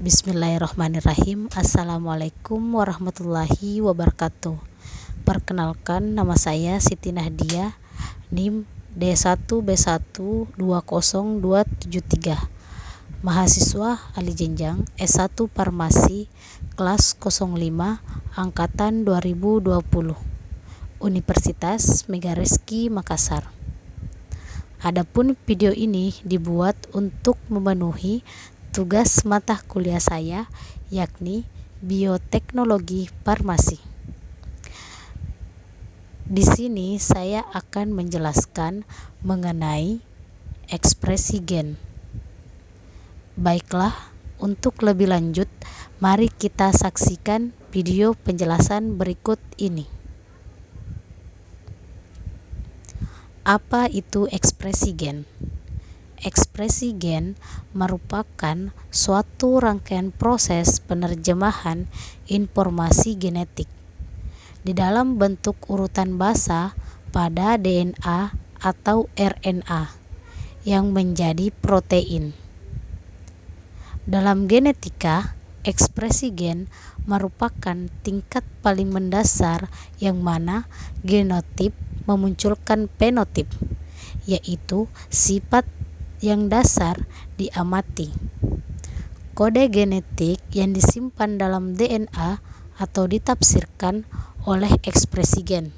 Bismillahirrahmanirrahim. Assalamualaikum warahmatullahi wabarakatuh. Perkenalkan, nama saya Siti Nahdia, NIM D1B120273, mahasiswa ahli jenjang S1 Farmasi kelas 05 angkatan 2020, Universitas Megarizky Makassar. Adapun video ini dibuat untuk memenuhi tugas mata kuliah saya, yakni Bioteknologi Farmasi. Di sini saya akan menjelaskan mengenai ekspresi gen. Baiklah, untuk lebih lanjut, mari kita saksikan video penjelasan berikut ini. Apa itu ekspresi gen? Ekspresi gen merupakan suatu rangkaian proses penerjemahan informasi genetik di dalam bentuk urutan basa pada DNA atau RNA yang menjadi protein. Dalam genetika, ekspresi gen merupakan tingkat paling mendasar yang mana genotip memunculkan fenotip, yaitu sifat yang dasar diamati. Kode genetik yang disimpan dalam DNA atau ditafsirkan oleh ekspresi gen,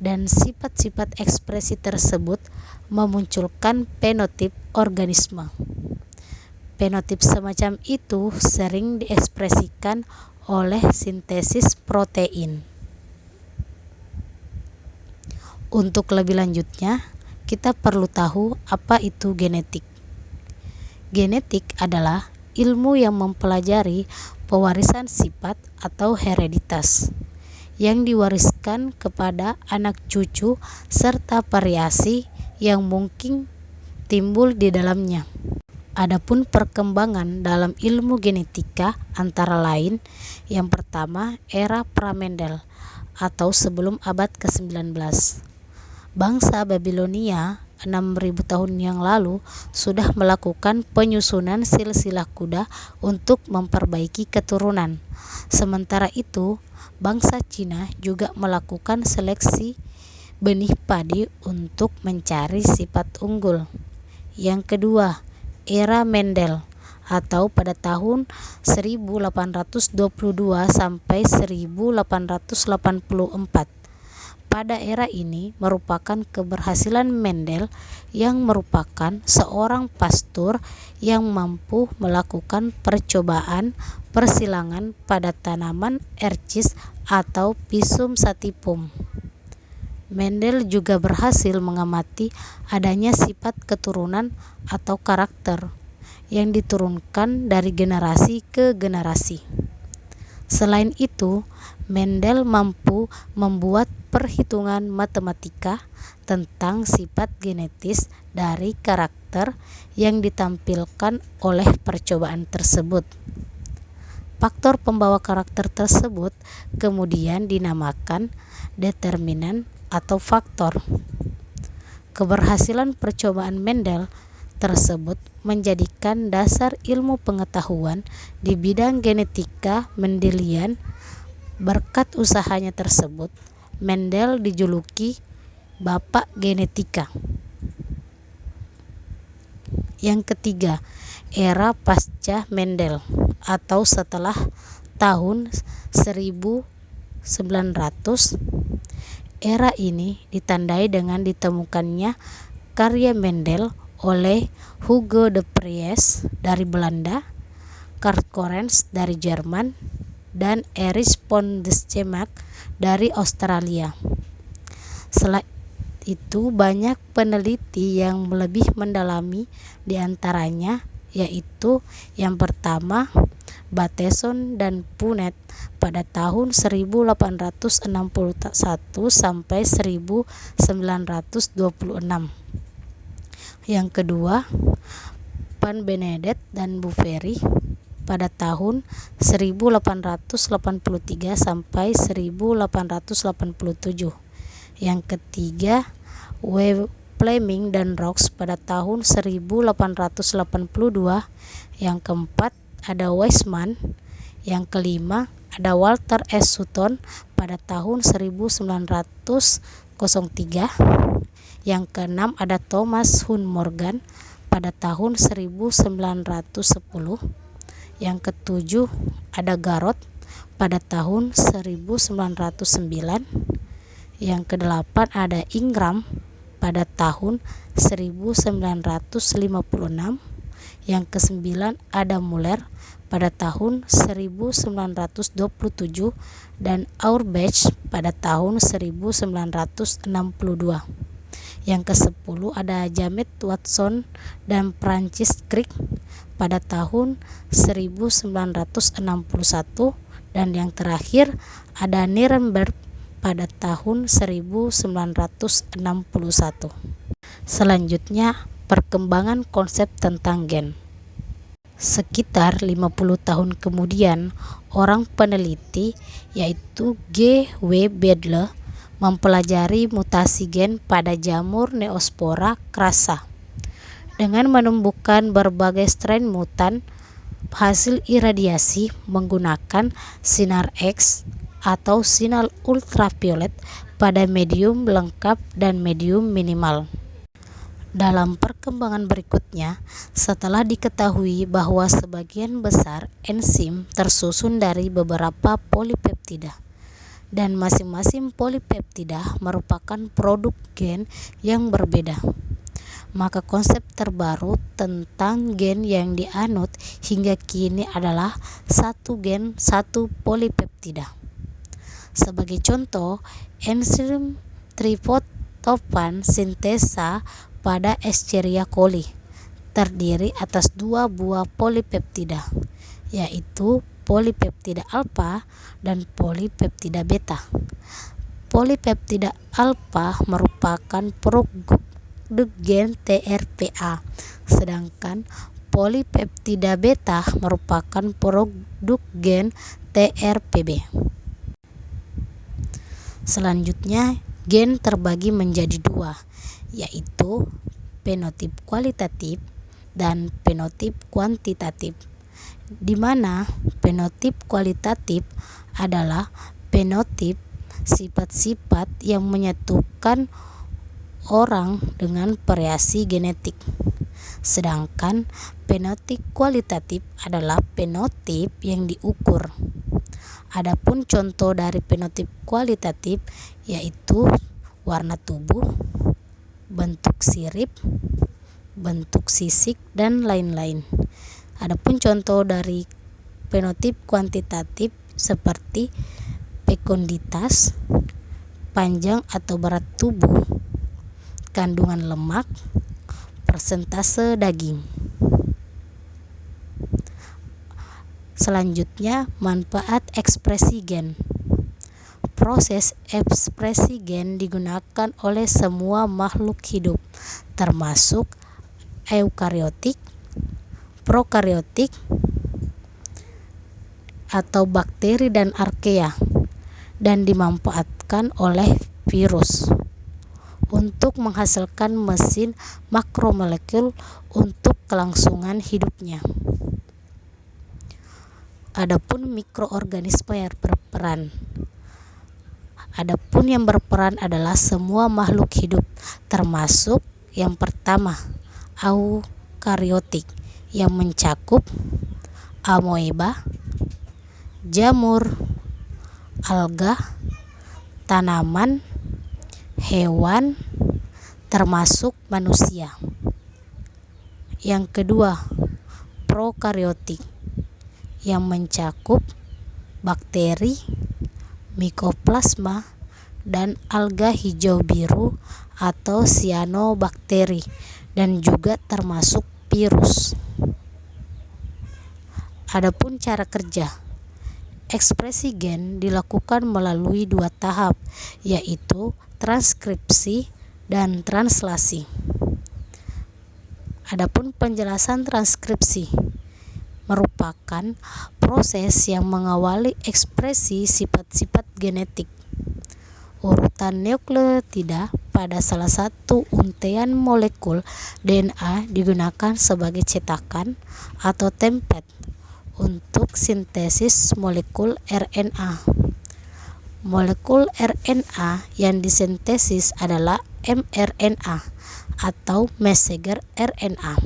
dan sifat-sifat ekspresi tersebut memunculkan fenotip organisme. Fenotip semacam itu sering diekspresikan oleh sintesis protein. Untuk lebih lanjutnya, kita perlu tahu apa itu genetik. Genetik adalah ilmu yang mempelajari pewarisan sifat atau hereditas yang diwariskan kepada anak cucu serta variasi yang mungkin timbul di dalamnya. Adapun perkembangan dalam ilmu genetika antara lain, yang pertama era pra-Mendel atau sebelum abad ke-19. Bangsa Babilonia 6.000 tahun yang lalu sudah melakukan penyusunan silsilah kuda untuk memperbaiki keturunan. Sementara itu, bangsa Cina juga melakukan seleksi benih padi untuk mencari sifat unggul. Yang kedua, era Mendel atau pada tahun 1822 sampai 1884. Pada era ini merupakan keberhasilan Mendel yang merupakan seorang pastur yang mampu melakukan percobaan persilangan pada tanaman ercis atau Pisum sativum. Mendel juga berhasil mengamati adanya sifat keturunan atau karakter yang diturunkan dari generasi ke generasi. Selain itu, Mendel mampu membuat perhitungan matematika tentang sifat genetis dari karakter yang ditampilkan oleh percobaan tersebut. Faktor pembawa karakter tersebut kemudian dinamakan determinan atau faktor. Keberhasilan percobaan Mendel tersebut menjadikan dasar ilmu pengetahuan di bidang genetika Mendelian. Berkat usahanya tersebut, Mendel dijuluki Bapak Genetika. Yang ketiga, era pasca Mendel atau setelah tahun 1900. Era ini ditandai dengan ditemukannya karya Mendel oleh Hugo de Vries dari Belanda, Karl Correns dari Jerman, dan Erich von Däniken dari Australia. Selain itu, banyak peneliti yang lebih mendalami, di antaranya yaitu yang pertama Bateson dan Punnett pada tahun 1861 sampai 1926. Yang kedua, Van Beneden dan Boveri pada tahun 1883 sampai 1887. Yang ketiga, Fleming dan Rox pada tahun 1882. Yang keempat, ada Weismann. Yang kelima ada Walter S. Sutton pada tahun 1903. Yang keenam ada Thomas Hunt Morgan pada tahun 1910. Yang ketujuh ada Garrod pada tahun 1909. Yang kedelapan ada Ingram pada tahun 1956. Yang kesembilan ada Muller pada tahun 1927 dan Auerbach pada tahun 1962. Yang ke-10 ada James Watson dan Francis Crick pada tahun 1961 dan yang terakhir ada Nirenberg pada tahun 1961. Selanjutnya, perkembangan konsep tentang gen. Sekitar 50 tahun kemudian, orang peneliti yaitu G. W. Bedle mempelajari mutasi gen pada jamur Neospora crassa dengan menemukan berbagai strain mutan hasil iradiasi menggunakan sinar X atau sinar ultraviolet pada medium lengkap dan medium minimal. Dalam perkembangan berikutnya, setelah diketahui bahwa sebagian besar enzim tersusun dari beberapa polipeptida dan masing-masing polipeptida merupakan produk gen yang berbeda, maka konsep terbaru tentang gen yang dianut hingga kini adalah satu gen satu polipeptida. Sebagai contoh, enzim triptofan sintesa pada Escherichia coli terdiri atas dua buah polipeptida, yaitu polipeptida alfa dan polipeptida beta. Polipeptida alfa merupakan produk gen TRPA, sedangkan polipeptida beta merupakan produk gen TRPB. Selanjutnya, gen terbagi menjadi dua, yaitu fenotip kualitatif dan fenotip kuantitatif, di mana fenotip kualitatif adalah fenotip sifat-sifat yang menyatukan orang dengan variasi genetik, sedangkan fenotip kualitatif adalah fenotip yang diukur. Adapun contoh dari fenotip kualitatif yaitu warna tubuh, bentuk sirip, bentuk sisik, dan lain-lain. Adapun contoh dari fenotip kuantitatif seperti fekunditas, panjang atau berat tubuh, kandungan lemak, persentase daging. Selanjutnya, manfaat ekspresi gen. Proses ekspresi gen digunakan oleh semua makhluk hidup, termasuk eukariotik, prokariotik, atau bakteri dan archaea, dan dimanfaatkan oleh virus untuk menghasilkan mesin makromolekul untuk kelangsungan hidupnya. Adapun mikroorganisme yang berperan. Adapun yang berperan adalah semua makhluk hidup, termasuk yang pertama, eukariotik, yang mencakup amoeba, jamur, alga, tanaman, hewan, termasuk manusia. Yang kedua, prokariotik, yang mencakup bakteri, mikoplasma, dan alga hijau biru atau cyanobacteria, dan juga termasuk virus. Adapun cara kerja, ekspresi gen dilakukan melalui dua tahap, yaitu transkripsi dan translasi. Adapun penjelasan transkripsi merupakan proses yang mengawali ekspresi sifat-sifat genetik. Urutan nukleotida pada salah satu untaian molekul DNA digunakan sebagai cetakan atau template untuk sintesis molekul RNA. Molekul RNA yang disintesis adalah mRNA atau messenger RNA,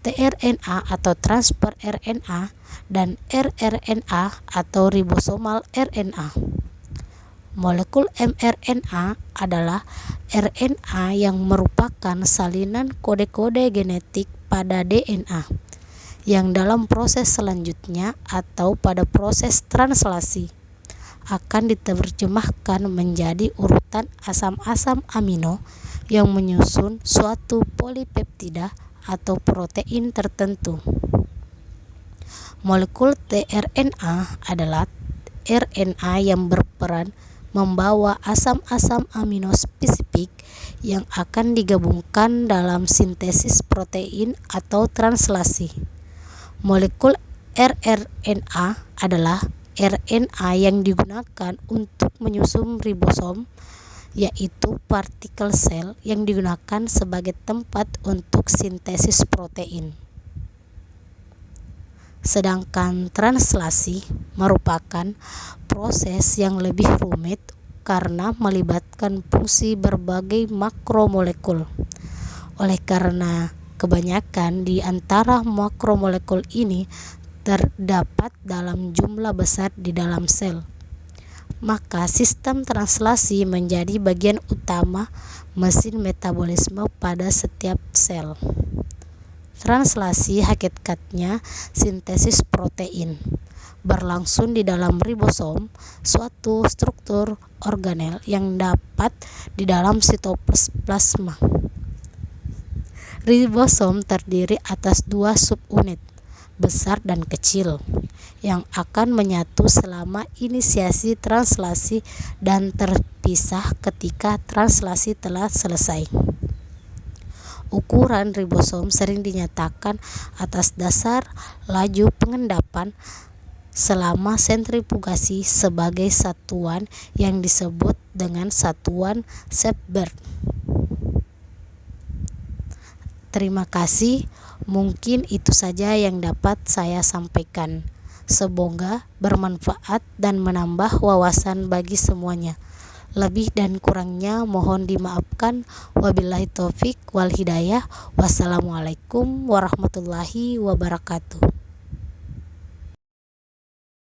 tRNA atau transfer RNA, dan rRNA atau ribosomal RNA. Molekul mRNA adalah RNA yang merupakan salinan kode-kode genetik pada DNA yang dalam proses selanjutnya atau pada proses translasi akan diterjemahkan menjadi urutan asam-asam amino yang menyusun suatu polipeptida atau protein tertentu. Molekul tRNA adalah RNA yang berperan membawa asam-asam amino spesifik yang akan digabungkan dalam sintesis protein atau translasi. Molekul rRNA adalah RNA yang digunakan untuk menyusun ribosom, yaitu partikel sel yang digunakan sebagai tempat untuk sintesis protein. Sedangkan translasi merupakan proses yang lebih rumit karena melibatkan fungsi berbagai makromolekul. Oleh karena kebanyakan di antara makromolekul ini terdapat dalam jumlah besar di dalam sel, maka sistem translasi menjadi bagian utama mesin metabolisme pada setiap sel. Translasi hakikatnya sintesis protein berlangsung di dalam ribosom, suatu struktur organel yang dapat di dalam sitoplasma. Ribosom terdiri atas 2 subunit, besar dan kecil, yang akan menyatu selama inisiasi translasi dan terpisah ketika translasi telah selesai. Ukuran ribosom sering dinyatakan atas dasar laju pengendapan selama sentrifugasi sebagai satuan yang disebut dengan satuan Cepheid. Terima kasih. Mungkin itu saja yang dapat saya sampaikan. Semoga bermanfaat dan menambah wawasan bagi semuanya. Lebih dan kurangnya mohon dimaafkan. Wabillahi taufik wal hidayah. Wassalamualaikum warahmatullahi wabarakatuh.